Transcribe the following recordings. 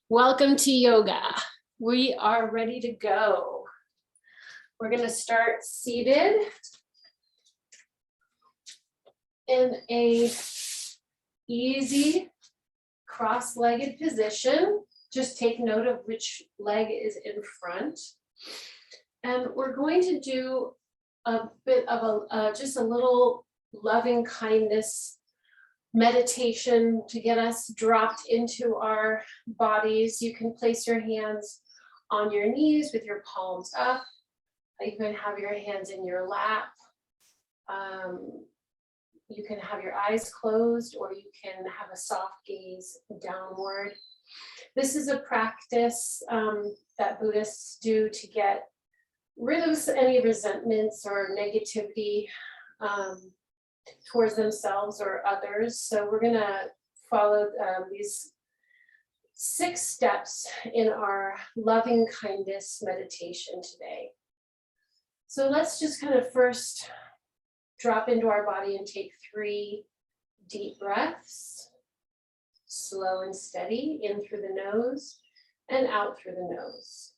Welcome to yoga. We are ready to go. We're going to start seated in a easy cross-legged position. Just take note of which leg is in front. And we're going to do a bit of just a little loving kindness meditation to get us dropped into our bodies. You can place your hands on your knees with your palms up. You can have your hands in your lap. You can have your eyes closed, or you can have a soft gaze downward. This is a practice that Buddhists do to get rid of any resentments or negativity towards themselves or others. So we're going to follow these 6 steps in our loving kindness meditation today. So let's just kind of first drop into our body and take 3 deep breaths, slow and steady, in through the nose and out through the nose.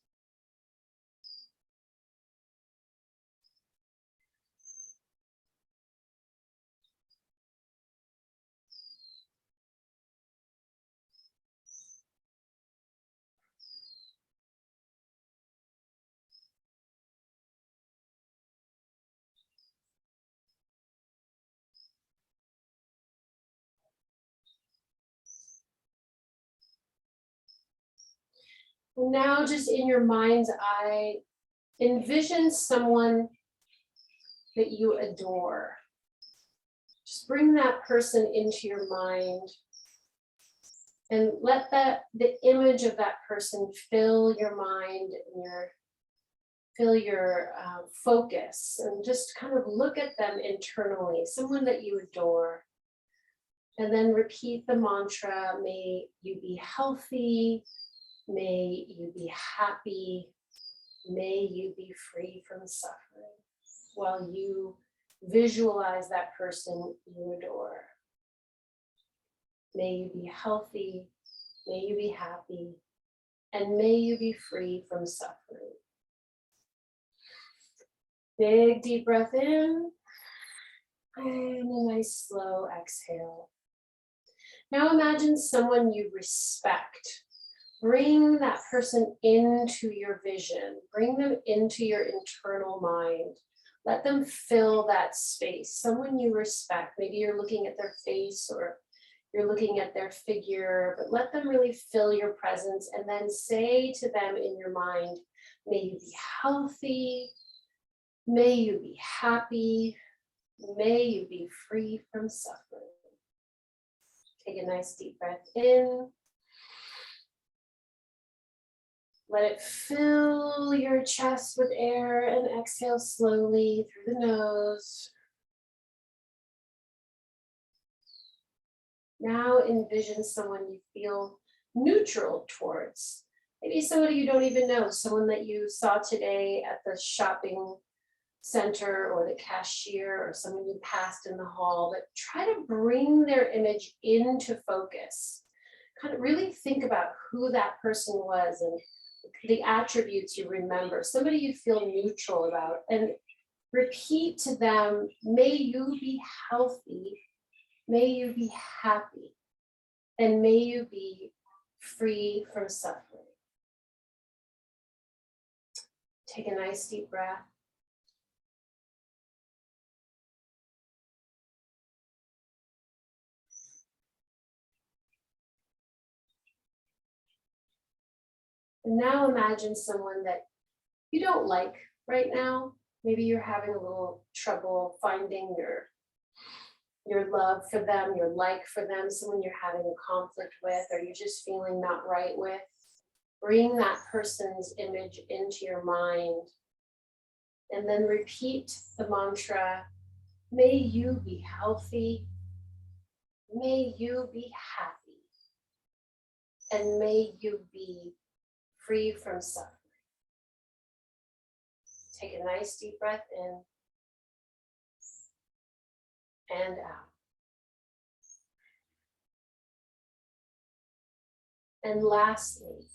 Now, just in your mind's eye, envision someone that you adore. Just bring that person into your mind and let the image of that person fill your mind and fill your focus, and just kind of look at them internally, someone that you adore. And then repeat the mantra, may you be healthy, may you be happy, may you be free from suffering, while you visualize that person you adore. May you be healthy, may you be happy, and may you be free from suffering. Big deep breath in, and a nice slow exhale. Now imagine someone you respect. Bring that person into your vision. Bring them into your internal mind. Let them fill that space. Someone you respect. Maybe you're looking at their face or you're looking at their figure, but let them really fill your presence, and then say to them in your mind, may you be healthy, may you be happy, may you be free from suffering. Take a nice deep breath in. Let it fill your chest with air, and exhale slowly through the nose. Now envision someone you feel neutral towards. Maybe somebody you don't even know, someone that you saw today at the shopping center or the cashier, or someone you passed in the hall, but try to bring their image into focus. Kind of really think about who that person was and the attributes you remember, somebody you feel neutral about, and repeat to them, may you be healthy, may you be happy, and may you be free from suffering. Take a nice deep breath. And now imagine someone that you don't like right now. Maybe you're having a little trouble finding your love for them, your like for them, someone you're having a conflict with, or you're just feeling not right with. Bring that person's image into your mind, and then repeat the mantra, may you be healthy, may you be happy, and may you be free from suffering. Take a nice deep breath in and out. And lastly,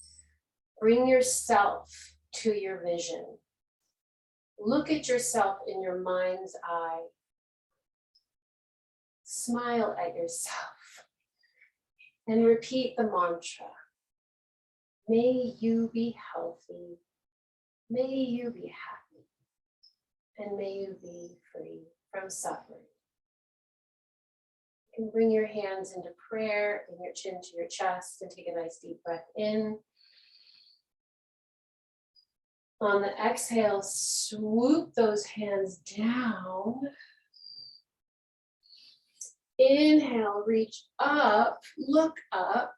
bring yourself to your vision. Look at yourself in your mind's eye. Smile at yourself and repeat the mantra. May you be healthy. May you be happy. And may you be free from suffering. You can bring your hands into prayer and your chin to your chest and take a nice deep breath in. On the exhale, swoop those hands down. Inhale, reach up, look up.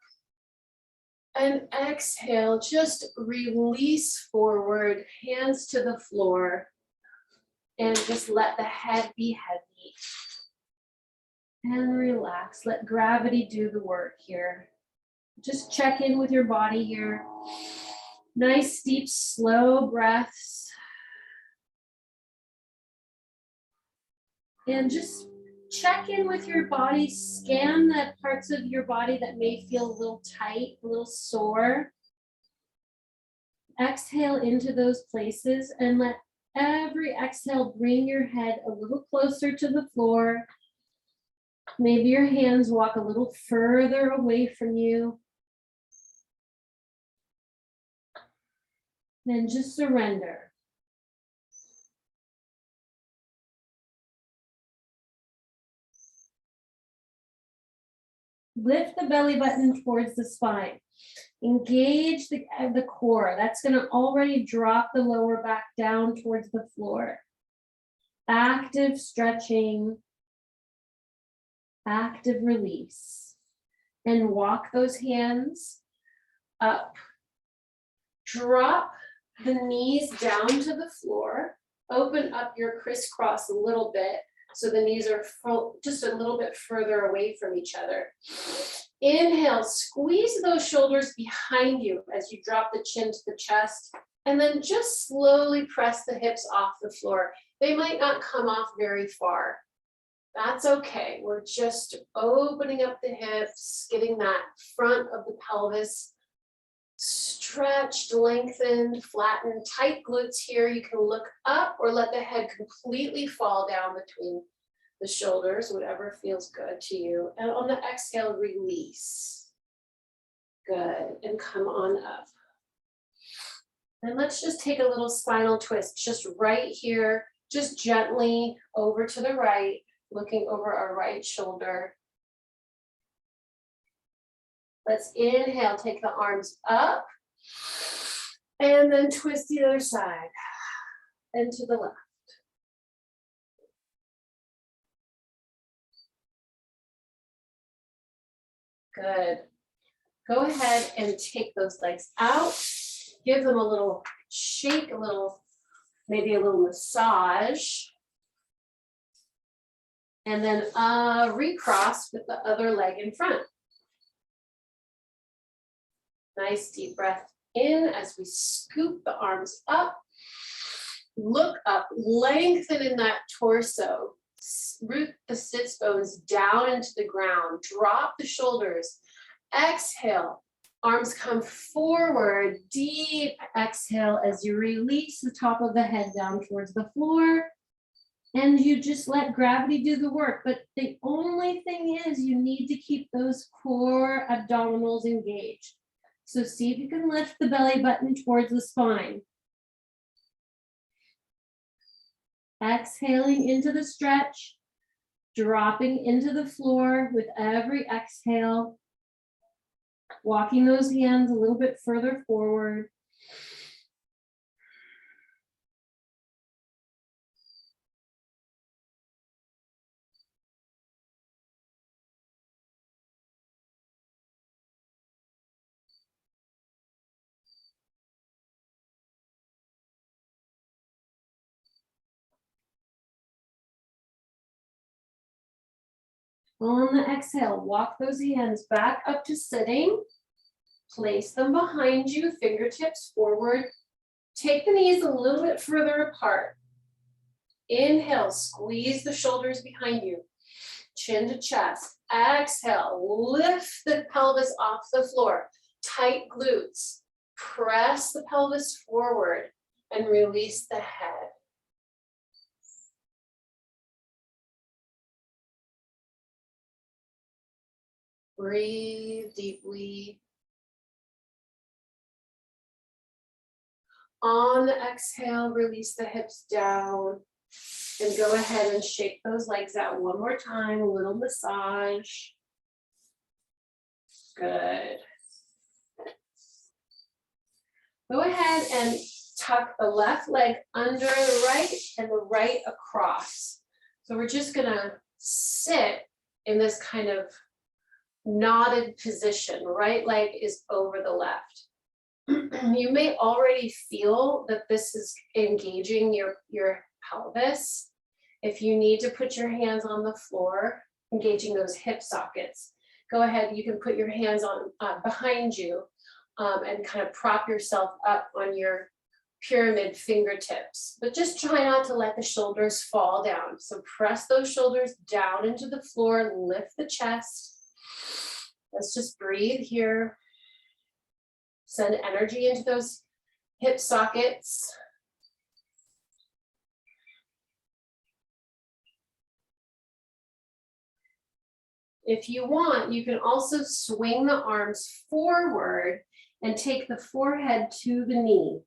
And exhale, just release forward, hands to the floor. And just let the head be heavy. And relax, let gravity do the work here. Just check in with your body here. Nice, deep, slow breaths. And just check in with your body. Scan the parts of your body that may feel a little tight, a little sore. Exhale into those places and let every exhale bring your head a little closer to the floor. Maybe your hands walk a little further away from you. Then just surrender. Lift the belly button towards the spine. Engage the core. That's going to already drop the lower back down towards the floor. Active stretching. Active release. And walk those hands up. Drop the knees down to the floor. Open up your crisscross a little bit so the knees are just a little bit further away from each other. Inhale, squeeze those shoulders behind you as you drop the chin to the chest, and then just slowly press the hips off the floor. They might not come off very far. That's okay. We're just opening up the hips, getting that front of the pelvis stretched, lengthened, flattened, tight glutes here. You can look up or let the head completely fall down between the shoulders, whatever feels good to you. And on the exhale, release. Good, and come on up. And let's just take a little spinal twist, just right here, just gently over to the right, looking over our right shoulder. Let's inhale, take the arms up, and then twist the other side, and to the left. Good. Go ahead and take those legs out, give them a little shake, maybe a little massage, and then recross with the other leg in front. Nice deep breath in as we scoop the arms up. Look up, lengthen in that torso. Root the sits bones down into the ground. Drop the shoulders. Exhale. Arms come forward. Deep exhale as you release the top of the head down towards the floor. And you just let gravity do the work. But the only thing is you need to keep those core abdominals engaged. So see if you can lift the belly button towards the spine. Exhaling into the stretch, dropping into the floor with every exhale. Walking those hands a little bit further forward. On the exhale, walk those hands back up to sitting. Place them behind you, fingertips forward. Take the knees a little bit further apart. Inhale, squeeze the shoulders behind you. Chin to chest. Exhale, lift the pelvis off the floor. tight glutes. Press the pelvis forward and release the head. Breathe deeply. On the exhale, release the hips down and go ahead and shake those legs out one more time, a little massage. Good. Go ahead and tuck the left leg under the right and the right across. So we're just gonna sit in this kind of knotted position. Right leg is over the left. You may already feel that this is engaging your pelvis. If you need to put your hands on the floor, engaging those hip sockets, go ahead. You can put your hands on behind you and kind of prop yourself up on your pyramid fingertips. But just try not to let the shoulders fall down. So press those shoulders down into the floor, lift the chest. Let's just breathe here. Send energy into those hip sockets. If you want, you can also swing the arms forward and take the forehead to the knee.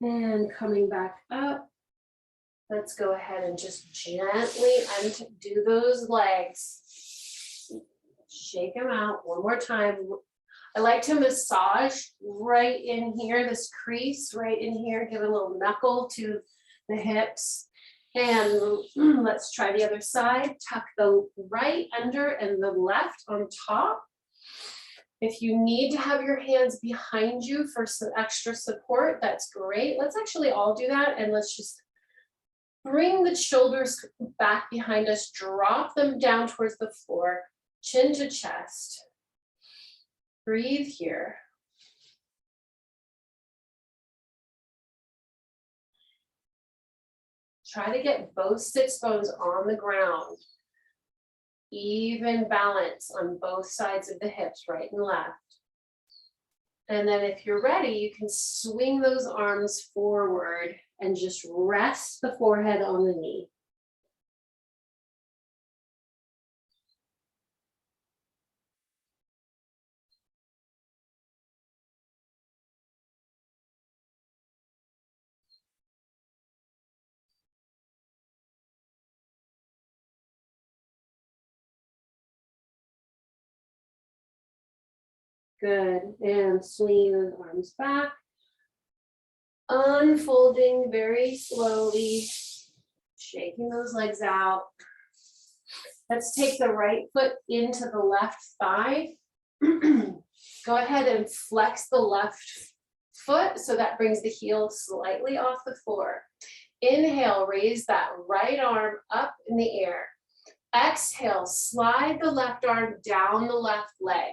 And coming back up, let's go ahead and just gently undo those legs. Shake them out one more time. I like to massage right in here, this crease right in here, give a little knuckle to the hips. And let's try the other side. Tuck the right under and the left on top. If you need to have your hands behind you for some extra support, that's great. Let's actually all do that, and let's just bring the shoulders back behind us, drop them down towards the floor, chin to chest. Breathe here. Try to get both sits bones on the ground. Even balance on both sides of the hips, right and left. And then if you're ready, you can swing those arms forward and just rest the forehead on the knee. Good, and swing those arms back. Unfolding very slowly, shaking those legs out. Let's take the right foot into the left thigh. Go ahead and flex the left foot so that brings the heel slightly off the floor. Inhale, raise that right arm up in the air. Exhale, slide the left arm down the left leg.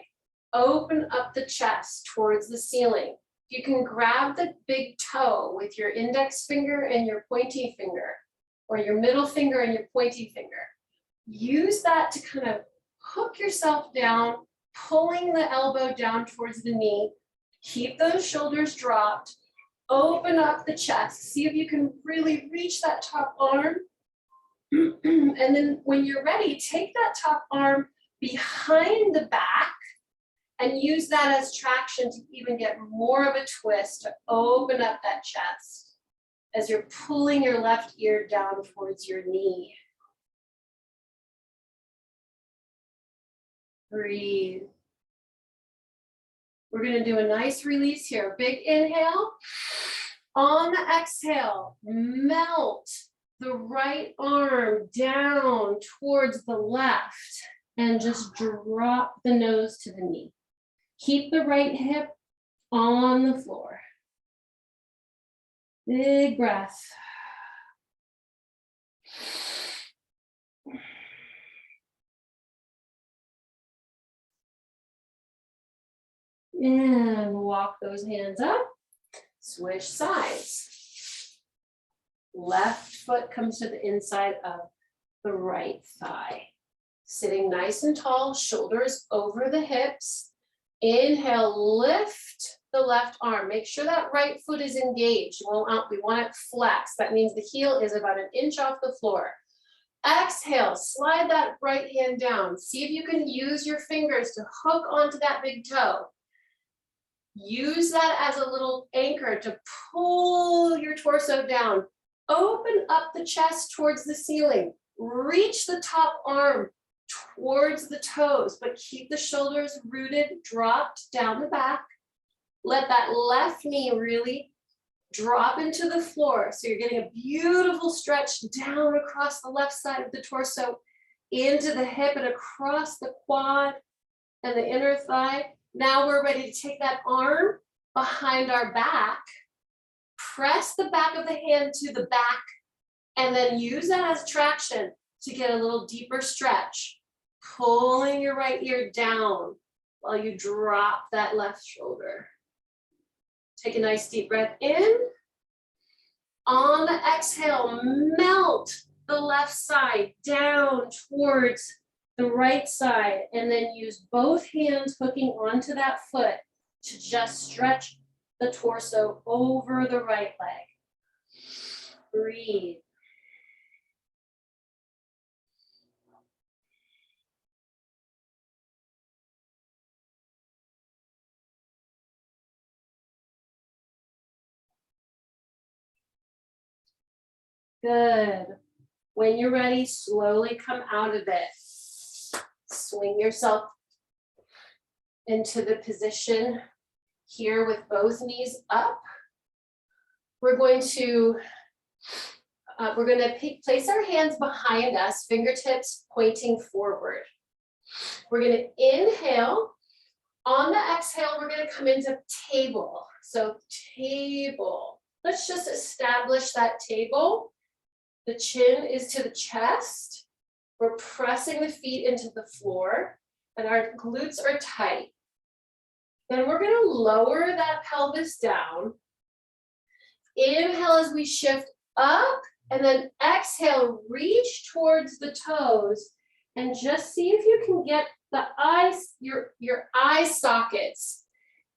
Open up the chest towards the ceiling. You can grab the big toe with your index finger and your pointy finger, or your middle finger and your pointy finger. Use that to kind of hook yourself down, pulling the elbow down towards the knee. Keep those shoulders dropped. Open up the chest. See if you can really reach that top arm. And then when you're ready, take that top arm behind the back and use that as traction to even get more of a twist to open up that chest as you're pulling your left ear down towards your knee. Breathe. We're going to do a nice release here. Big inhale. On the exhale, melt the right arm down towards the left and just drop the nose to the knee. Keep the right hip on the floor. Big breath. And walk those hands up. Switch sides. Left foot comes to the inside of the right thigh. Sitting nice and tall, shoulders over the hips. Inhale, lift the left arm. Make sure that right foot is engaged. We want it flexed. That means the heel is about an inch off the floor. Exhale, slide that right hand down. See if you can use your fingers to hook onto that big toe. Use that as a little anchor to pull your torso down. Open up the chest towards the ceiling. Reach the top arm towards the toes, but keep the shoulders rooted, dropped down the back. Let that left knee really drop into the floor. So you're getting a beautiful stretch down across the left side of the torso, into the hip and across the quad and the inner thigh. Now we're ready to take that arm behind our back, press the back of the hand to the back, and then use that as traction to get a little deeper stretch. Pulling your right ear down while you drop that left shoulder. Take a nice deep breath in. On the exhale, melt the left side down towards the right side, and then use both hands hooking onto that foot to just stretch the torso over the right leg. Breathe. Good. When you're ready, slowly come out of it. Swing yourself into the position here with both knees up. We're going to place our hands behind us, fingertips pointing forward. We're going to inhale. On the exhale, we're going to come into table. So table. Let's just establish that table. The chin is to the chest. We're pressing the feet into the floor and our glutes are tight. Then we're going to lower that pelvis down. Inhale as we shift up, and then exhale, reach towards the toes and just see if you can get the eyes, your eye sockets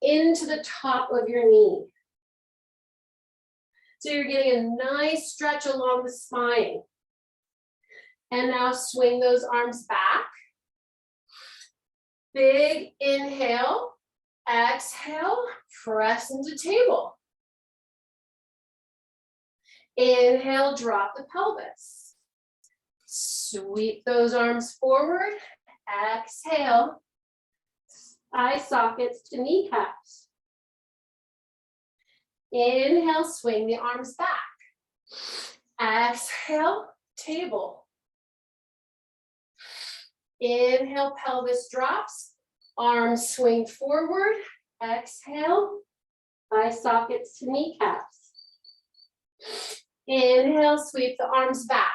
into the top of your knee. So you're getting a nice stretch along the spine. And now swing those arms back. Big inhale, exhale, press into table. Inhale, drop the pelvis. Sweep those arms forward. Exhale, eye sockets to kneecaps. Inhale, swing the arms back. Exhale, table. Inhale, pelvis drops. Arms swing forward. Exhale, eye sockets to kneecaps. Inhale, sweep the arms back.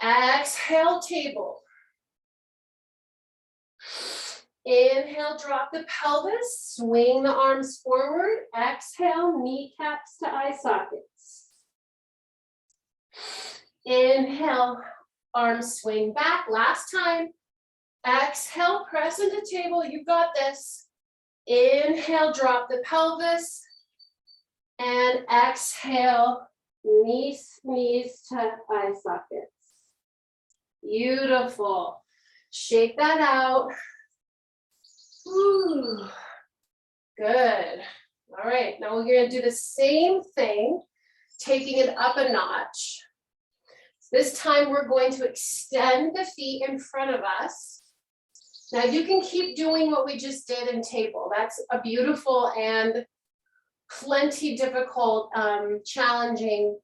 Exhale, table. Inhale, drop the pelvis, swing the arms forward. Exhale, kneecaps to eye sockets. Inhale, arms swing back. Last time. Exhale, press into table. You got this. Inhale, drop the pelvis. And exhale, knees to eye sockets. Beautiful. Shake that out. Ooh, good. All right, now we're going to do the same thing, taking it up a notch. This time we're going to extend the feet in front of us. Now you can keep doing what we just did in table. That's a beautiful and plenty difficult, challenging.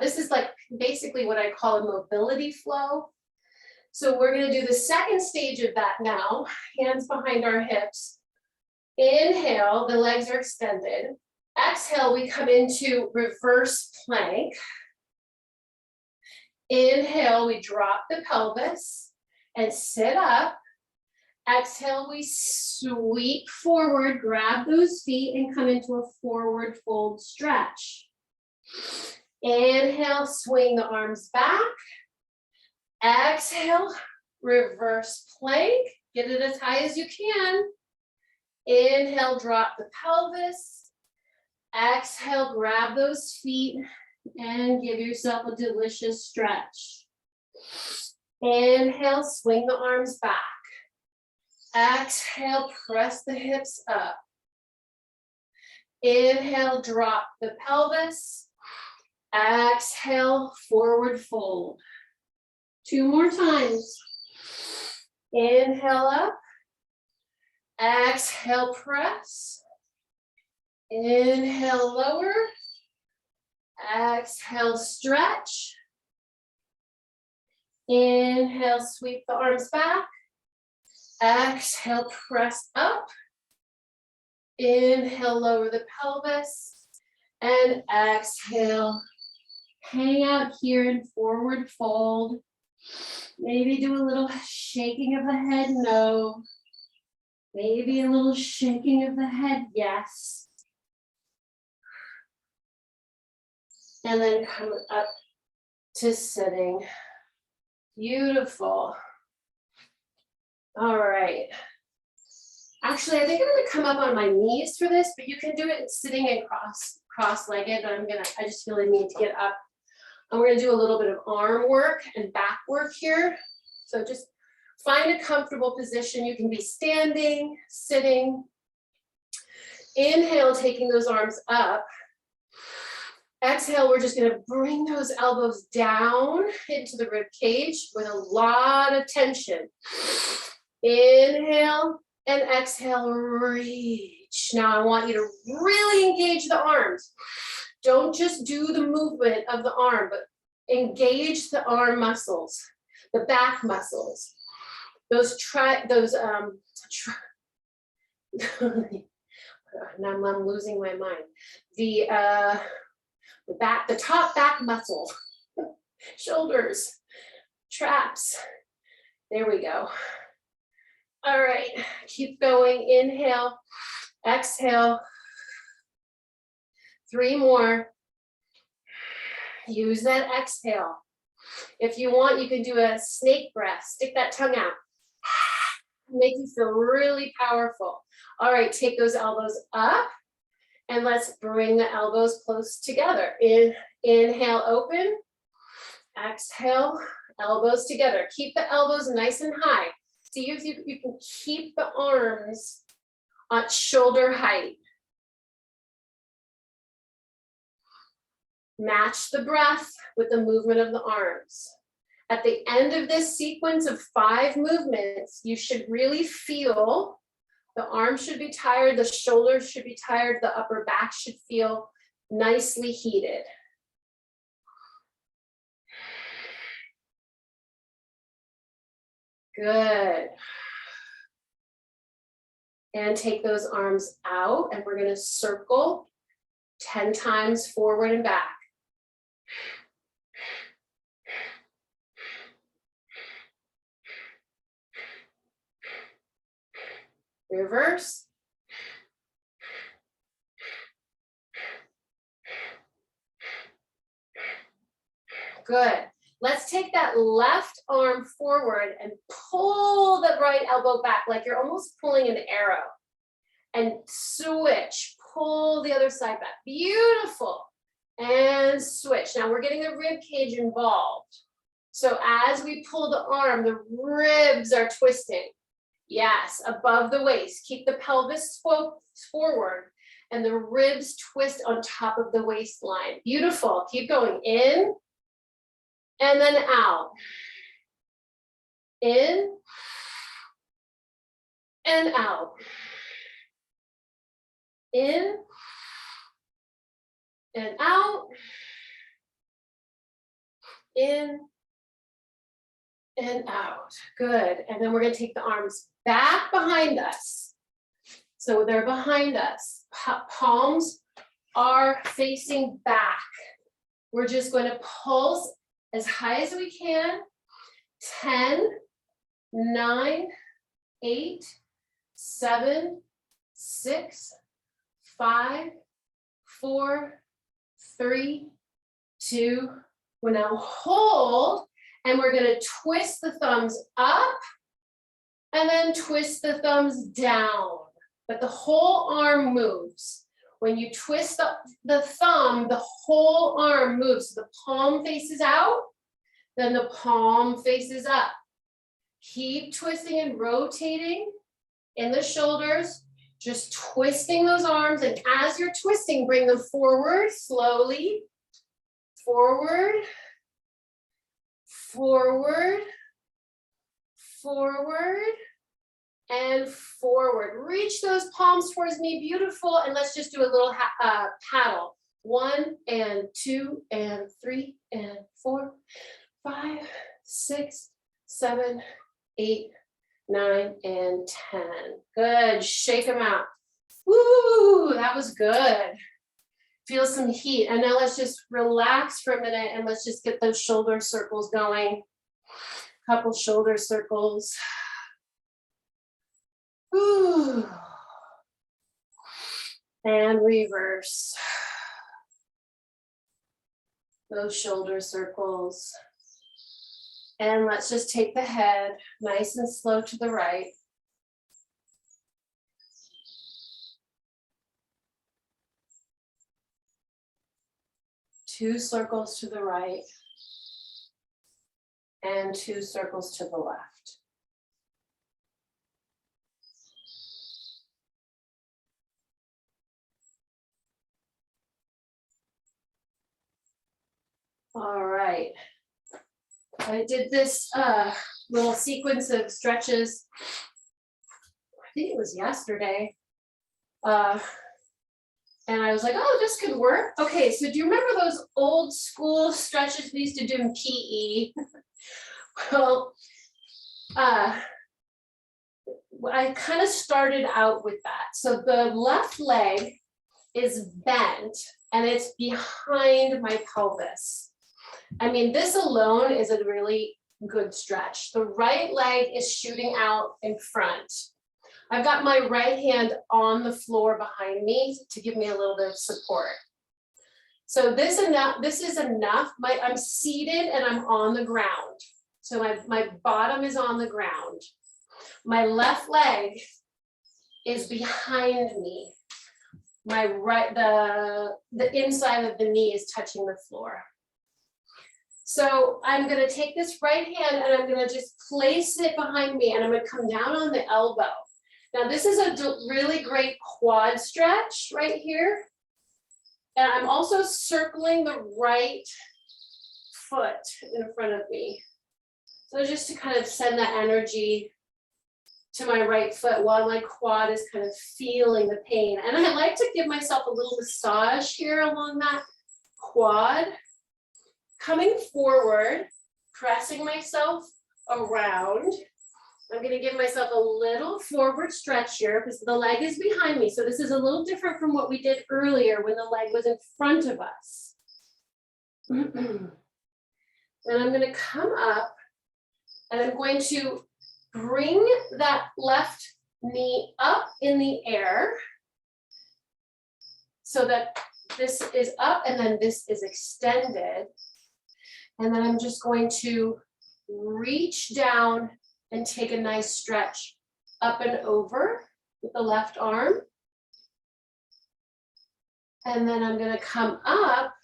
This is like basically what I call a mobility flow. So we're going to do the second stage of that now, hands behind our hips. Inhale, the legs are extended. Exhale, we come into reverse plank. Inhale, we drop the pelvis and sit up. Exhale, we sweep forward, grab those feet and come into a forward fold stretch. Inhale, swing the arms back. Exhale, reverse plank. Get it as high as you can. Inhale, drop the pelvis. Exhale, grab those feet and give yourself a delicious stretch. Inhale, swing the arms back. Exhale, press the hips up. Inhale, drop the pelvis. Exhale, forward fold. 2 more times. Inhale up. Exhale, press. Inhale, lower. Exhale, stretch. Inhale, sweep the arms back. Exhale, press up. Inhale, lower the pelvis. And exhale, hang out here in forward fold. Maybe do a little shaking of the head, no. Maybe a little shaking of the head, yes. And then come up to sitting. Beautiful. All right. Actually, I think I'm gonna come up on my knees for this, but you can do it sitting and cross-legged, but I just really need to get up. And we're gonna do a little bit of arm work and back work here. So just find a comfortable position. You can be standing, sitting. Inhale, taking those arms up. Exhale, we're just gonna bring those elbows down into the rib cage with a lot of tension. Inhale and exhale, reach. Now I want you to really engage the arms. Don't just do the movement of the arm, but engage the arm muscles, the back muscles. Now I'm losing my mind. The top back muscle, shoulders, traps. There we go. All right, keep going. Inhale, exhale. 3 more. Use that exhale. If you want, you can do a snake breath. Stick that tongue out. Make you feel really powerful. All right, take those elbows up and let's bring the elbows close together. Inhale, open. Exhale, elbows together. Keep the elbows nice and high. See if you can keep the arms at shoulder height. Match the breath with the movement of the arms. At the end of this sequence of 5 movements, you should really feel the arms should be tired, the shoulders should be tired, the upper back should feel nicely heated. Good. And take those arms out and we're going to circle 10 times forward and back. Reverse. Good. Let's take that left arm forward and pull the right elbow back like you're almost pulling an arrow. And switch, pull the other side back. Beautiful. And switch. Now we're getting the rib cage involved. So as we pull the arm, the ribs are twisting. Yes, above the waist. Keep the pelvis forward and the ribs twist on top of the waistline. Beautiful. Keep going. In and then out. In and out. In and out. In and out. Good. And then we're going to take the arms back behind us. So they're behind us. Palms are facing back. We're just going to pulse as high as we can. 10, 9, 8, 7, 6, 5, 4, 3, 2. We'll now hold, and we're going to twist the thumbs up and then twist the thumbs down. But the whole arm moves. When you twist the thumb, the whole arm moves. The palm faces out, then the palm faces up. Keep twisting and rotating in the shoulders, just twisting those arms. And as you're twisting, bring them forward slowly. Forward, forward, forward, and forward. Reach those palms towards me, beautiful. And let's just do a little paddle. 1 and 2 and 3 and 4, 5, 6, 7, 8, 9, and 10. Good, shake them out. Woo, that was good. Feel some heat. And now let's just relax for a minute and let's just get those shoulder circles going. Couple shoulder circles. Woo. And reverse. Those shoulder circles. And let's just take the head nice and slow to the right. Two circles to the right and 2 circles to the left. All right. I did this little sequence of stretches, I think it was yesterday. And I was like, oh, this could work. Okay, so do you remember those old school stretches we used to do in PE? Well, I kind of started out with that. So the left leg is bent and it's behind my pelvis. I mean, this alone is a really good stretch. The right leg is shooting out in front. I've got my right hand on the floor behind me to give me a little bit of support. So this is enough. I'm seated and I'm on the ground. So my bottom is on the ground. My left leg is behind me. My right, the inside of the knee is touching the floor. So I'm going to take this right hand and I'm going to just place it behind me and I'm going to come down on the elbow. Now this is a really great quad stretch right here. And I'm also circling the right foot in front of me. So just to kind of send that energy to my right foot while my quad is kind of feeling the pain. And I like to give myself a little massage here along that quad. Coming forward, pressing myself around. I'm going to give myself a little forward stretch here because the leg is behind me. So this is a little different from what we did earlier when the leg was in front of us. And I'm going to come up and I'm going to bring that left knee up in the air so that this is up and then this is extended. And then I'm just going to reach down and take a nice stretch up and over with the left arm. And then I'm going to come up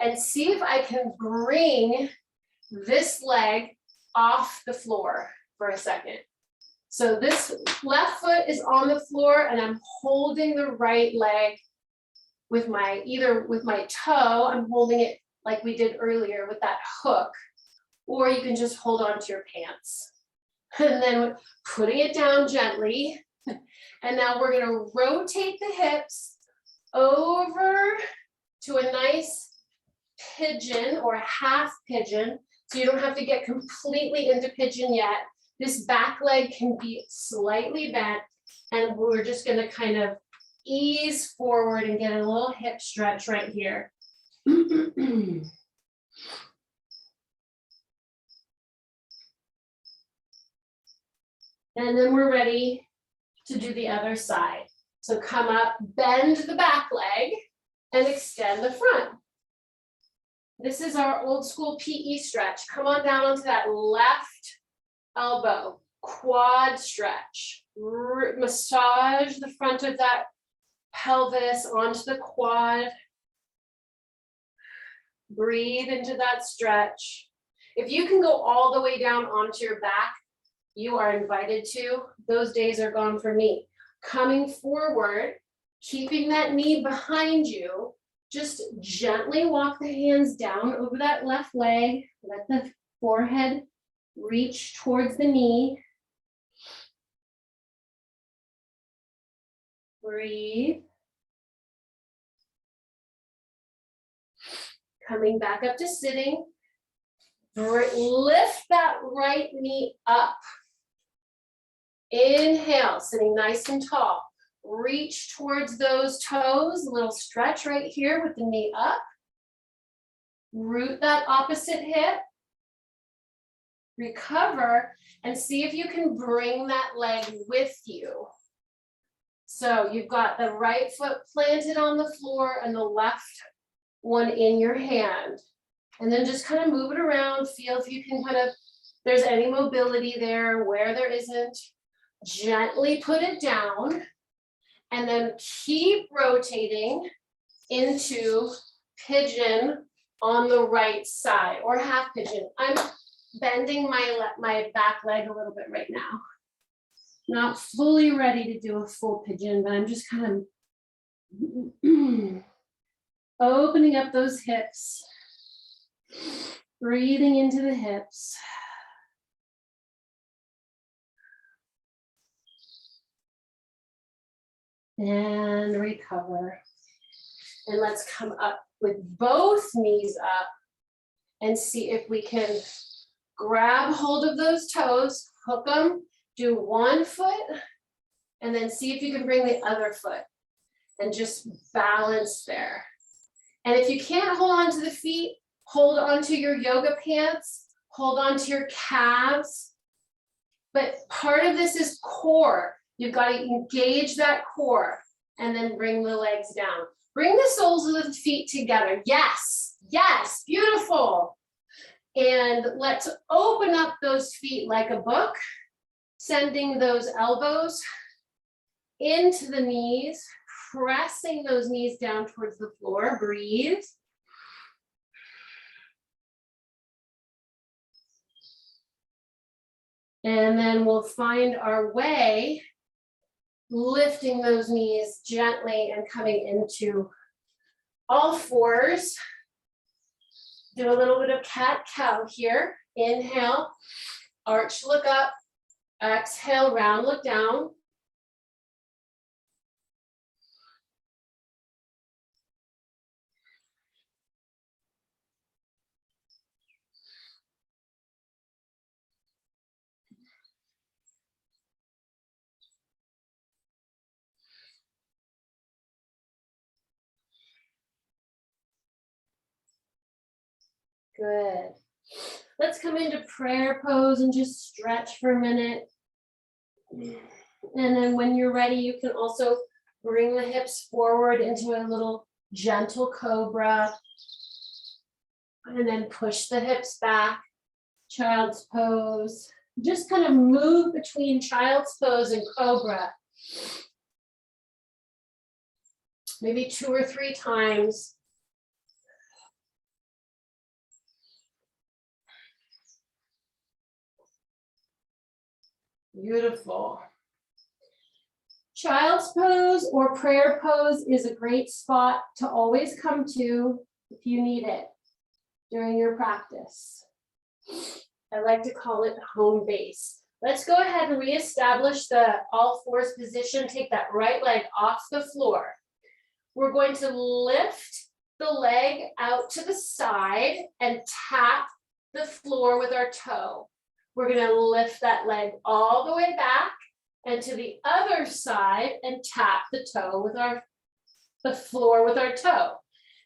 and see if I can bring this leg off the floor for a second. So this left foot is on the floor and I'm holding the right leg with either with my toe, I'm holding it like we did earlier with that hook, or you can just hold on to your pants. And then putting it down gently. And now we're going to rotate the hips over to a nice pigeon or half pigeon. So you don't have to get completely into pigeon yet. This back leg can be slightly bent and we're just going to kind of ease forward and get a little hip stretch right here. And then we're ready to do the other side. So come up, bend the back leg, and extend the front. This is our old school PE stretch. Come on down onto that left elbow, quad stretch. Massage the front of that pelvis onto the quad. Breathe into that stretch. If you can go all the way down onto your back, you are invited to. Those days are gone for me. Coming forward, keeping that knee behind you, just gently walk the hands down over that left leg. Let the forehead reach towards the knee. Breathe. Coming back up to sitting. Lift that right knee up. Inhale, sitting nice and tall. Reach towards those toes, a little stretch right here with the knee up. Root that opposite hip. Recover and see if you can bring that leg with you. So you've got the right foot planted on the floor and the left one in your hand. And then just kind of move it around, feel if you can there's any mobility there, where there isn't. Gently put it down and then keep rotating into pigeon on the right side or half pigeon. I'm bending my back leg a little bit right now. Not fully ready to do a full pigeon, but I'm just kind of opening up those hips, breathing into the hips. And recover. And let's come up with both knees up and see if we can grab hold of those toes, hook them, do one foot, and then see if you can bring the other foot and just balance there. And if you can't hold on to the feet, hold on to your yoga pants, hold on to your calves. But part of this is core. You've got to engage that core and then bring the legs down. Bring the soles of the feet together. Yes, yes, beautiful. And let's open up those feet like a book, sending those elbows into the knees, pressing those knees down towards the floor. Breathe. And then we'll find our way, lifting those knees gently and coming into all fours. Do a little bit of cat-cow here. Inhale, arch, look up. Exhale, round, look down. Good. Let's come into prayer pose and just stretch for a minute. And then when you're ready, you can also bring the hips forward into a little gentle cobra. And then push the hips back, child's pose. Just kind of move between child's pose and cobra. Maybe 2 or 3 times. Beautiful. Child's pose or prayer pose is a great spot to always come to if you need it during your practice. I like to call it home base. Let's go ahead and reestablish the all fours position. Take that right leg off the floor. We're going to lift the leg out to the side and tap the floor with our toe. We're going to lift that leg all the way back and to the other side and tap the toe with the floor with our toe.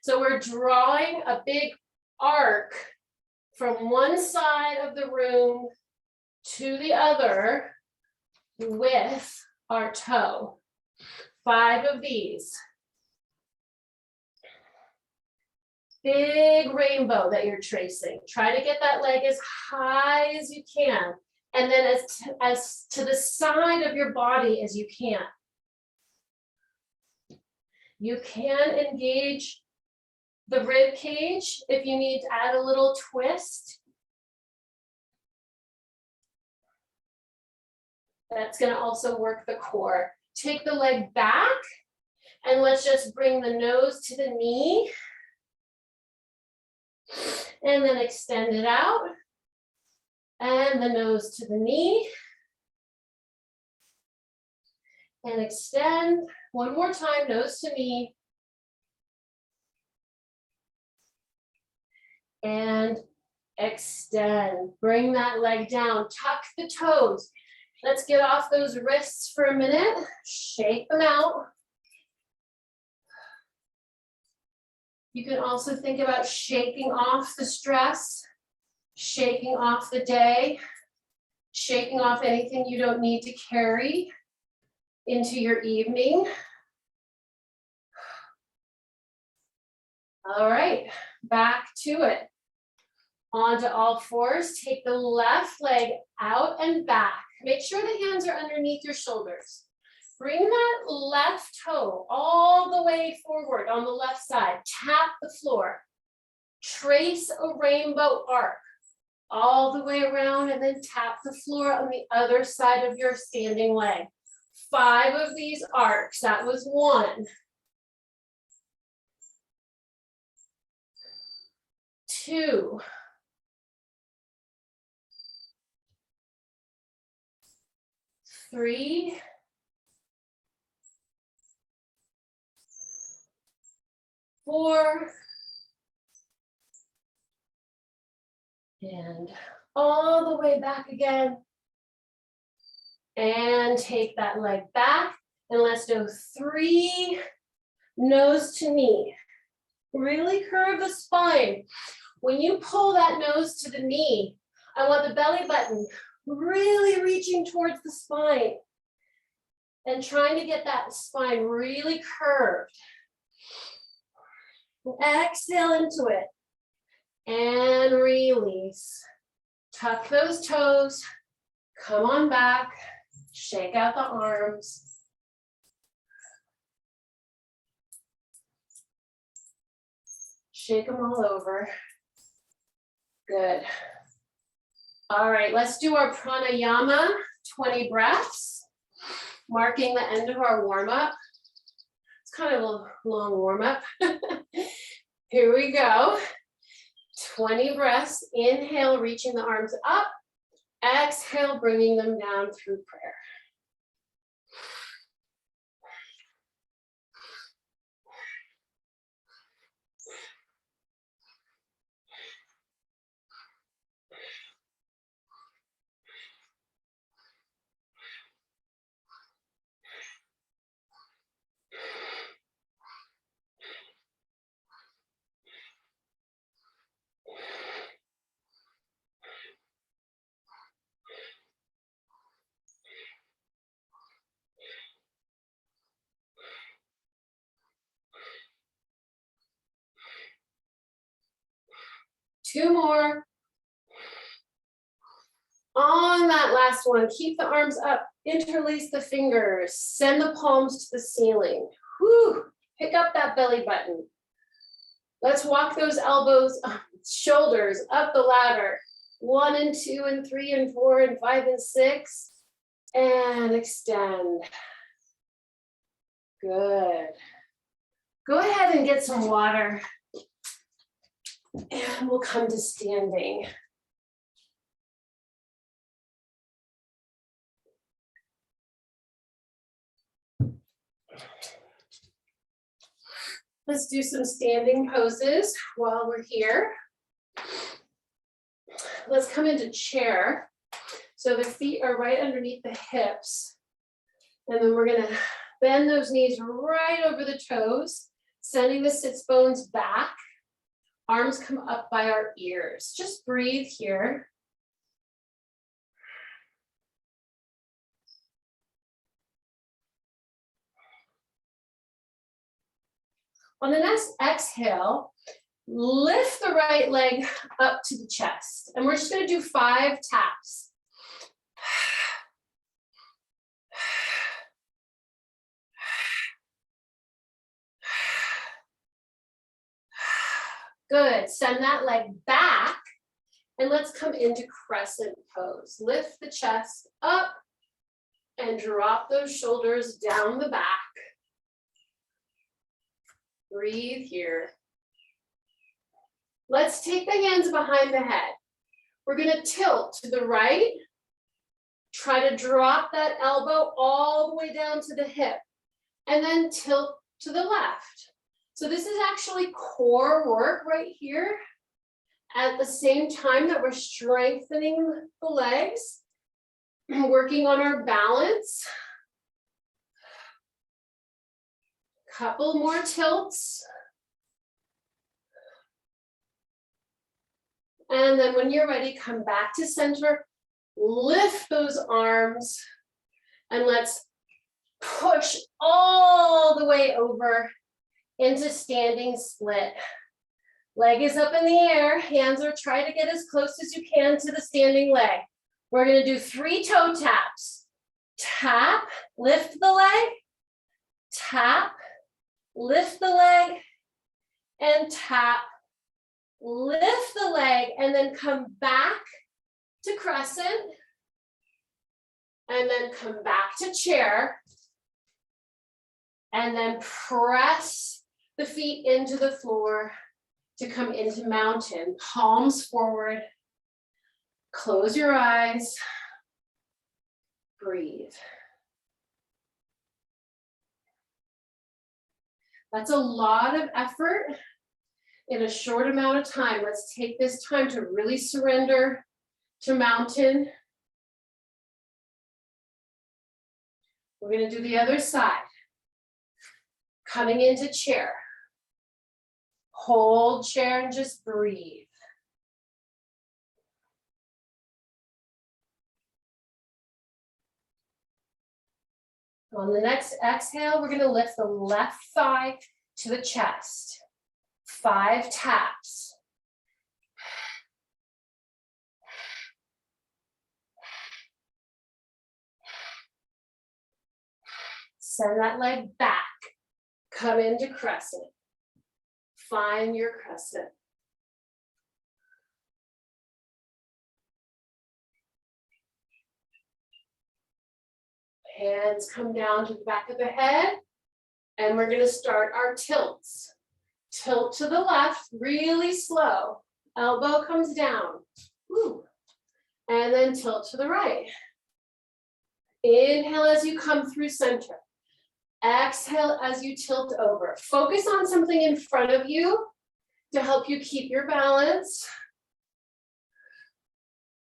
So we're drawing a big arc from one side of the room to the other, with our toe. 5 of these. Big rainbow that you're tracing. Try to get that leg as high as you can. And then as to the side of your body as you can. You can engage the rib cage if you need to add a little twist. That's going to also work the core. Take the leg back and let's just bring the nose to the knee. And then extend it out. And the nose to the knee. And extend. One more time, nose to knee. And extend. Bring that leg down. Tuck the toes. Let's get off those wrists for a minute. Shake them out. You can also think about shaking off the stress, shaking off the day, shaking off anything you don't need to carry into your evening. All right, back to it. Onto all fours, take the left leg out and back. Make sure the hands are underneath your shoulders. Bring that left toe all the way forward on the left side. Tap the floor. Trace a rainbow arc all the way around and then tap the floor on the other side of your standing leg. 5 of these arcs. That was 1. 2. 3. 4. And all the way back again. And take that leg back. And let's do 3 nose to knee. Really curve the spine. When you pull that nose to the knee, I want the belly button really reaching towards the spine. And trying to get that spine really curved. Exhale into it. And release. Tuck those toes. Come on back. Shake out the arms. Shake them all over. Good. All right, let's do our pranayama, 20 breaths, marking the end of our warm-up. It's kind of a long warm-up. Here we go. 20 breaths. Inhale, reaching the arms up. Exhale, bringing them down through prayer. Two more. On that last one, keep the arms up, interlace the fingers, send the palms to the ceiling. Whew. Pick up that belly button. Let's walk those elbows, shoulders up the ladder. 1 and 2 and 3 and 4 and 5 and 6. And extend. Good. Go ahead and get some water. And we'll come to standing. Let's do some standing poses while we're here. Let's come into chair. So the feet are right underneath the hips. And then we're gonna bend those knees right over the toes, sending the sits bones back. Arms come up by our ears. Just breathe here. On the next exhale, lift the right leg up to the chest. And we're just gonna do 5 taps. Good, send that leg back and let's come into Crescent Pose. Lift the chest up and drop those shoulders down the back. Breathe here. Let's take the hands behind the head. We're gonna tilt to the right. Try to drop that elbow all the way down to the hip and then tilt to the left. So this is actually core work right here at the same time that we're strengthening the legs, working on our balance. Couple more tilts. And then when you're ready, come back to center, lift those arms, and let's push all the way over into standing split. Leg is up in the air, hands are trying to get as close as you can to the standing leg. We're gonna do 3 toe taps. Tap, lift the leg, tap, lift the leg, and tap, lift the leg, and then come back to crescent, and then come back to chair, and then press the feet into the floor to come into mountain. Palms forward, close your eyes, breathe. That's a lot of effort in a short amount of time. Let's take this time to really surrender to mountain. We're gonna do the other side. Coming into chair. Hold chair and just breathe. On the next exhale, we're gonna lift the left thigh to the chest. 5 taps. Send that leg back. Come into crescent. Find your crescent. Hands come down to the back of the head, and we're gonna start our tilts. Tilt to the left, really slow. Elbow comes down. Woo. And then tilt to the right. Inhale as you come through center. Exhale as you tilt over. Focus on something in front of you to help you keep your balance.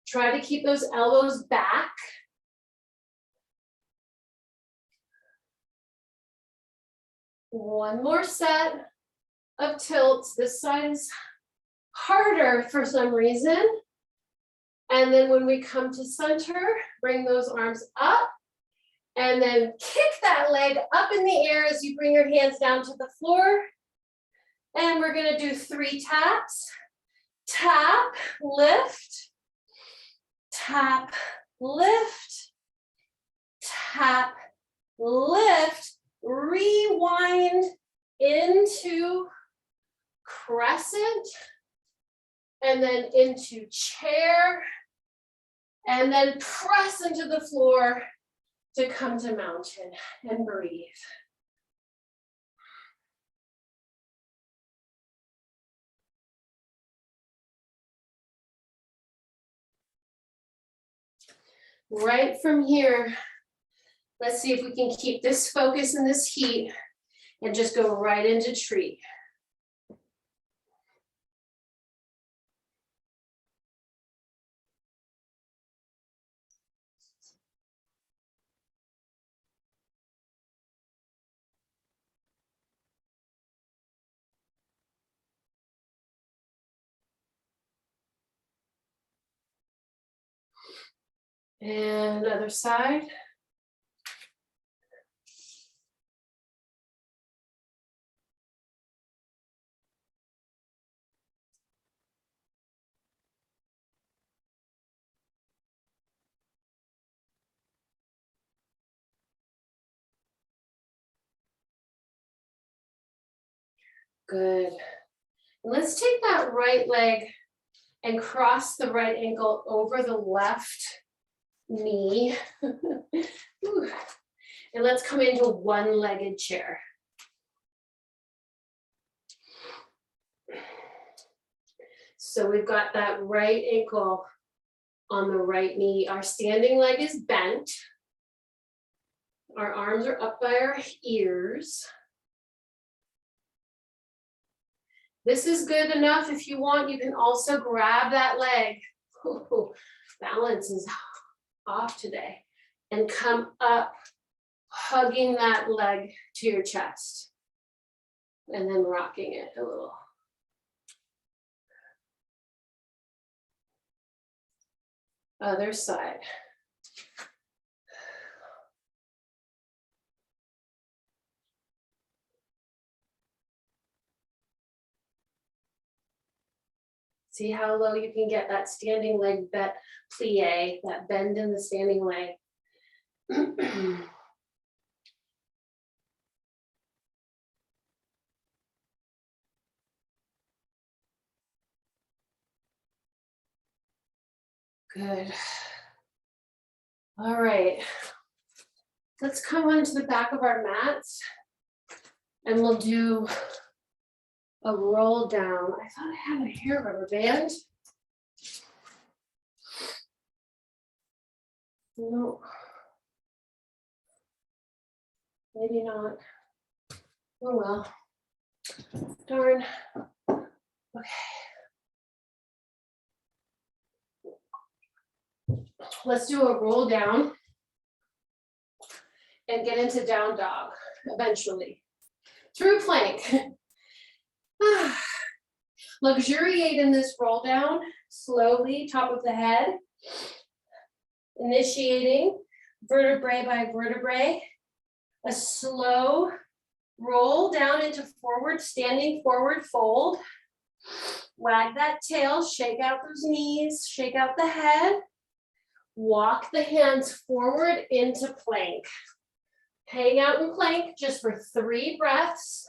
Try to keep those elbows back. One more set of tilts. This side is harder for some reason. And then when we come to center, bring those arms up and then kick that leg up in the air as you bring your hands down to the floor. And we're gonna do 3 taps. Tap, lift, tap, lift, tap, lift, rewind into crescent, and then into chair, and then press into the floor to come to mountain and breathe. Right from here, let's see if we can keep this focus and this heat and just go right into tree. And other side. Good. And let's take that right leg and cross the right ankle over the left knee. And let's come into one-legged chair. So we've got that right ankle on the right knee. Our standing leg is bent. Our arms are up by our ears. This is good enough. If you want, you can also grab that leg. Ooh, balance is off today. And come up, hugging that leg to your chest. And then rocking it a little. Other side. See how low you can get that standing leg plie, that bend in the standing leg. Good. All right. Let's come onto the back of our mats and we'll do a roll down. I thought I had a hair rubber band. No. Maybe not. Oh well. Darn. Okay. Let's do a roll down and get into down dog eventually. Through plank. Luxuriate in this roll down, slowly, top of the head. Initiating vertebrae by vertebrae. A slow roll down into forward, standing forward fold. Wag that tail, shake out those knees, shake out the head. Walk the hands forward into plank. Hang out in plank just for 3 breaths.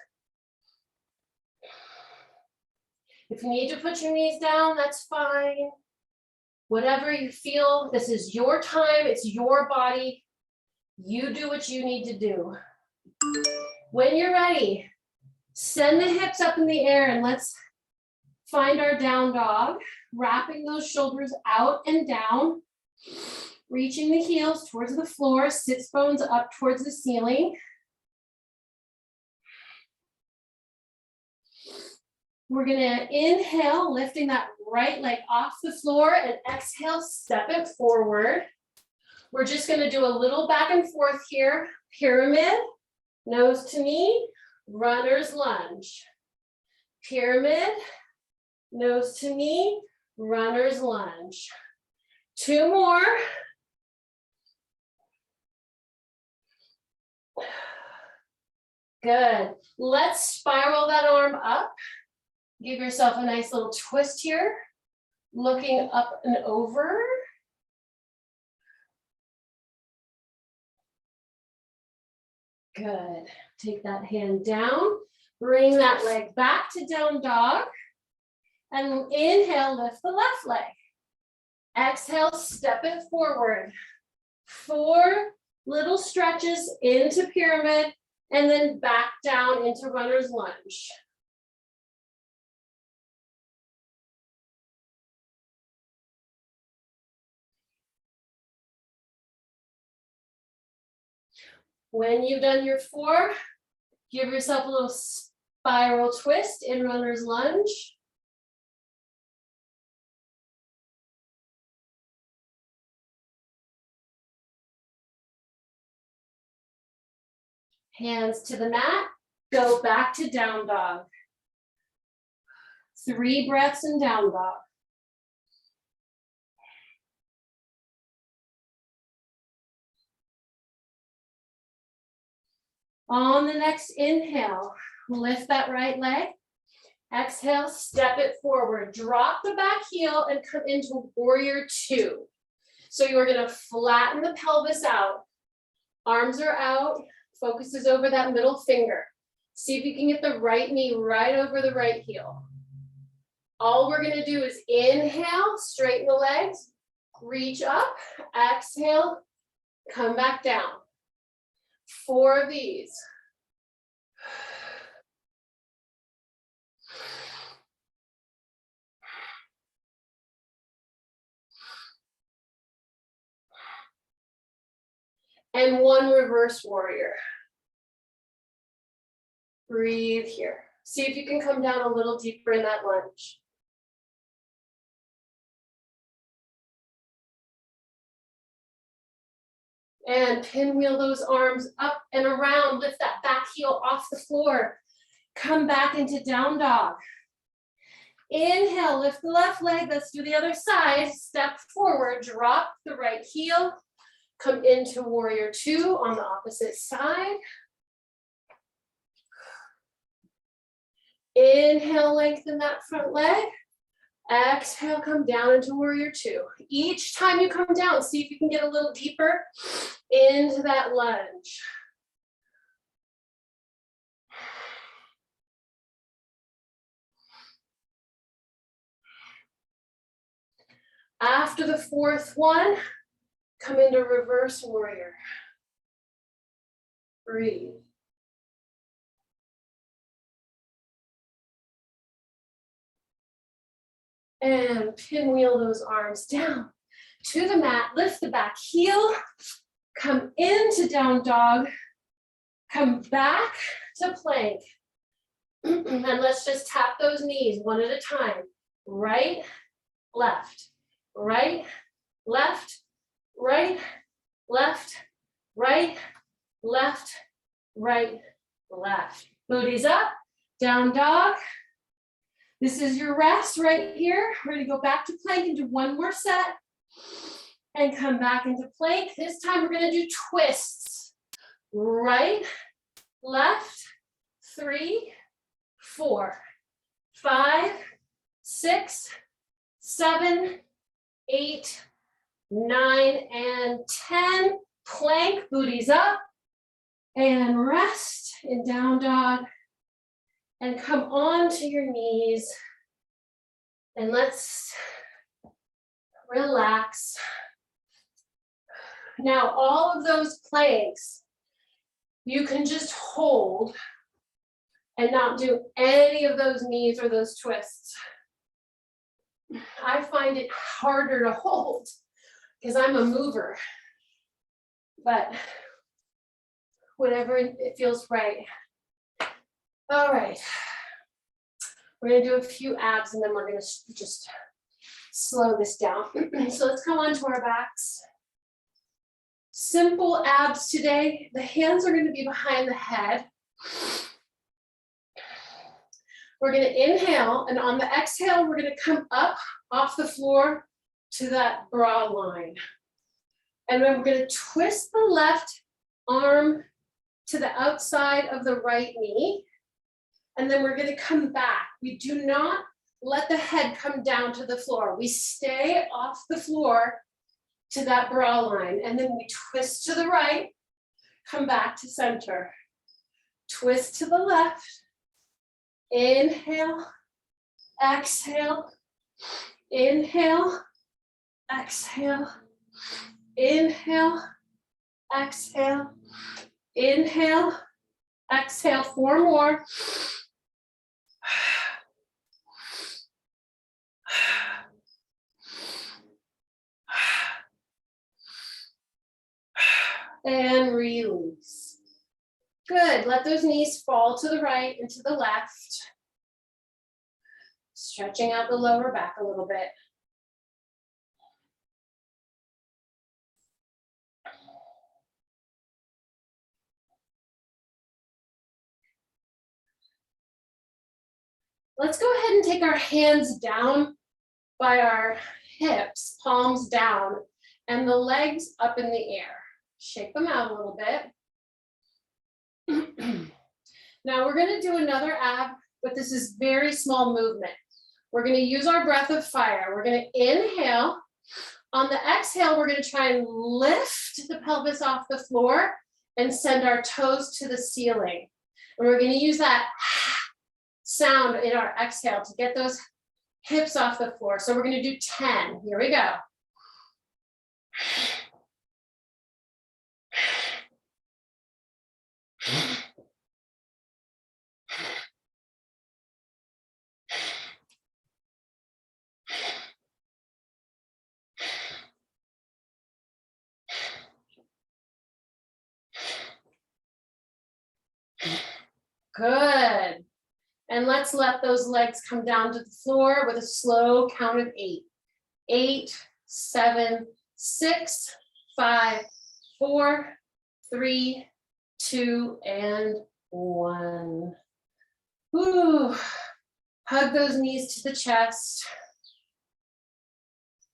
If you need to put your knees down, that's fine. Whatever you feel, this is your time, it's your body. You do what you need to do. When you're ready, send the hips up in the air and let's find our down dog, wrapping those shoulders out and down, reaching the heels towards the floor, sits bones up towards the ceiling. We're gonna inhale, lifting that right leg off the floor, and exhale, step it forward. We're just gonna do a little back and forth here. Pyramid, nose to knee, runner's lunge. Pyramid, nose to knee, runner's lunge. 2 more. Good. Let's spiral that arm up. Give yourself a nice little twist here. Looking up and over. Good. Take that hand down. Bring that leg back to down dog. And inhale, lift the left leg. Exhale, step it forward. 4 little stretches into pyramid and then back down into runner's lunge. When you've done your 4, give yourself a little spiral twist in runner's lunge. Hands to the mat, go back to down dog. 3 breaths in down dog. On the next inhale, lift that right leg. Exhale, step it forward. Drop the back heel and come into warrior 2. So you're gonna flatten the pelvis out. Arms are out, focus is over that middle finger. See if you can get the right knee right over the right heel. All we're gonna do is inhale, straighten the legs, reach up, exhale, come back down. 4 of these. And 1 reverse warrior. Breathe here. See if you can come down a little deeper in that lunge. And pinwheel those arms up and around. Lift that back heel off the floor. Come back into down dog. Inhale, lift the left leg. Let's do the other side. Step forward, drop the right heel. Come into warrior 2 on the opposite side. Inhale, lengthen that front leg. Exhale, come down into warrior 2. Each time you come down, see if you can get a little deeper into that lunge. After the 4th one, come into reverse warrior. Breathe. And pinwheel those arms down to the mat. Lift the back heel. Come into down dog. Come back to plank. And let's just tap those knees one at a time. Right, left, right, left, right, left, right, left, right, left. Booties up, down dog. This is your rest right here. We're gonna go back to plank and do 1 more set and come back into plank. This time we're gonna do twists. Right, left, 3, 4, 5, 6, 7, 8, 9, and 10. Plank, booties up, and rest in down dog. And come onto your knees. And let's relax. Now, all of those planks, you can just hold and not do any of those knees or those twists. I find it harder to hold because I'm a mover, but whatever it feels right. All right, we're gonna do a few abs and then we're gonna just slow this down. So let's come onto our backs. Simple abs today. The hands are gonna be behind the head. We're gonna inhale, and on the exhale, we're gonna come up off the floor to that bra line. And then we're gonna twist the left arm to the outside of the right knee. And then we're gonna come back. We do not let the head come down to the floor. We stay off the floor to that bra line. And then we twist to the right, come back to center. Twist to the left. Inhale, exhale, inhale, exhale, inhale, exhale, inhale, exhale. 4 more. And release. Good, let those knees fall to the right and to the left. Stretching out the lower back a little bit. Let's go ahead and take our hands down by our hips, palms down, and the legs up in the air. Shake them out a little bit. Now we're gonna do another ab, but this is very small movement. We're gonna use our breath of fire. We're gonna inhale. On the exhale, we're gonna try and lift the pelvis off the floor and send our toes to the ceiling. And we're gonna use that sound in our exhale to get those hips off the floor. So we're gonna do 10. Here we go. Good. And let's let those legs come down to the floor with a slow count of 8. 8, 7, 6, 5, 4, 3, 2, and 1. Woo. Hug those knees to the chest.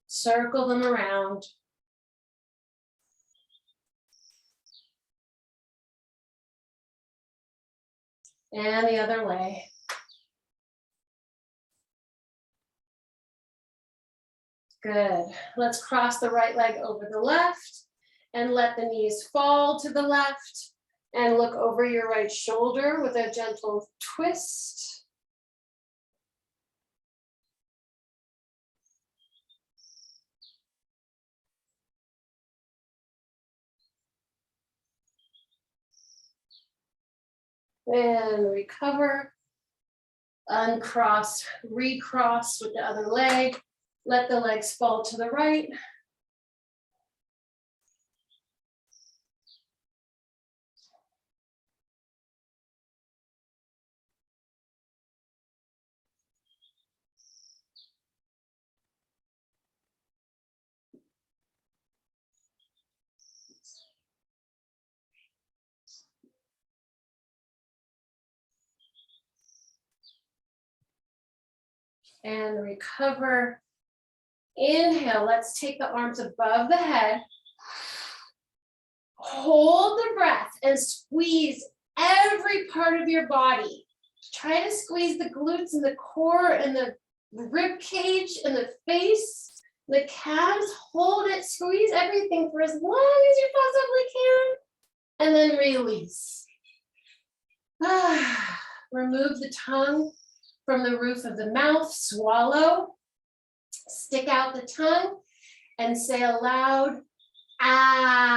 Circle them around. And the other way. Good. Let's cross the right leg over the left and let the knees fall to the left and look over your right shoulder with a gentle twist. And recover. Uncross, recross with the other leg. Let the legs fall to the right. And recover. Inhale, let's take the arms above the head. Hold the breath and squeeze every part of your body. Try to squeeze the glutes and the core and the rib cage and the face, the calves. Hold it, squeeze everything for as long as you possibly can, and then release. Remove the tongue from the roof of the mouth, swallow, stick out the tongue, and say aloud, ah.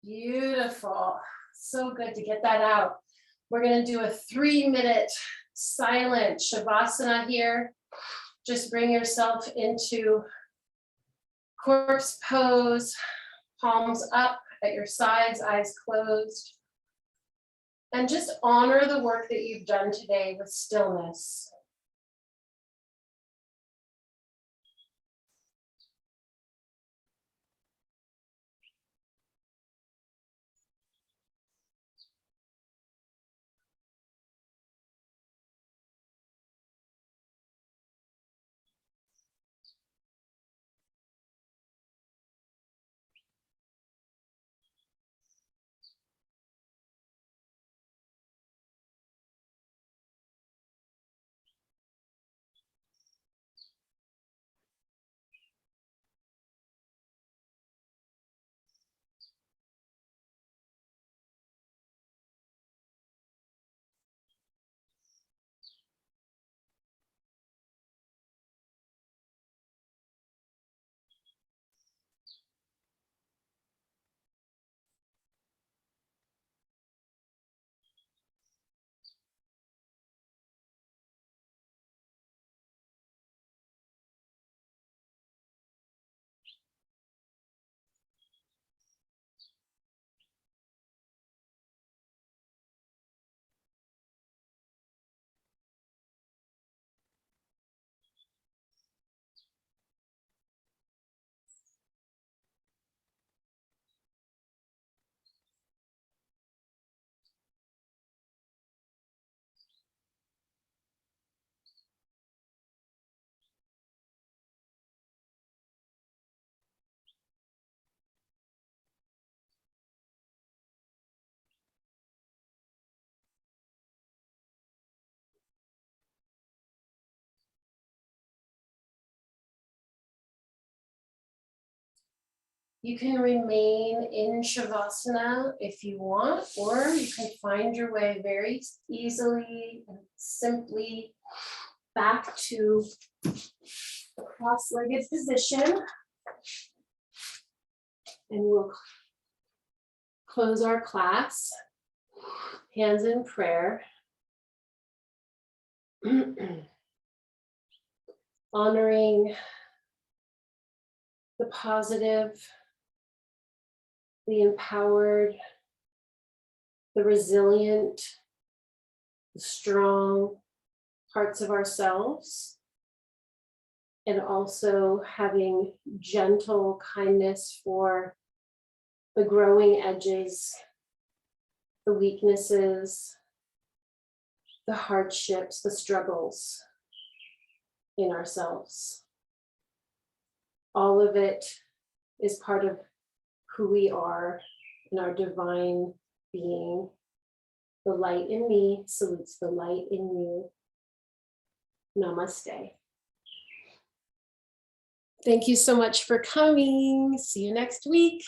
Beautiful. So good to get that out. We're going to do a 3-minute silent shavasana here. Just bring yourself into corpse pose, palms up at your sides, eyes closed. And just honor the work that you've done today with stillness. You can remain in Shavasana if you want, or you can find your way very easily and simply back to the cross-legged position. And we'll close our class, hands in prayer. Honoring the positive, the empowered, the resilient, the strong parts of ourselves, and also having gentle kindness for the growing edges, the weaknesses, the hardships, the struggles in ourselves. All of it is part of who we are in our divine being. The light in me salutes the light in you. Namaste. Thank you so much for coming. See you next week.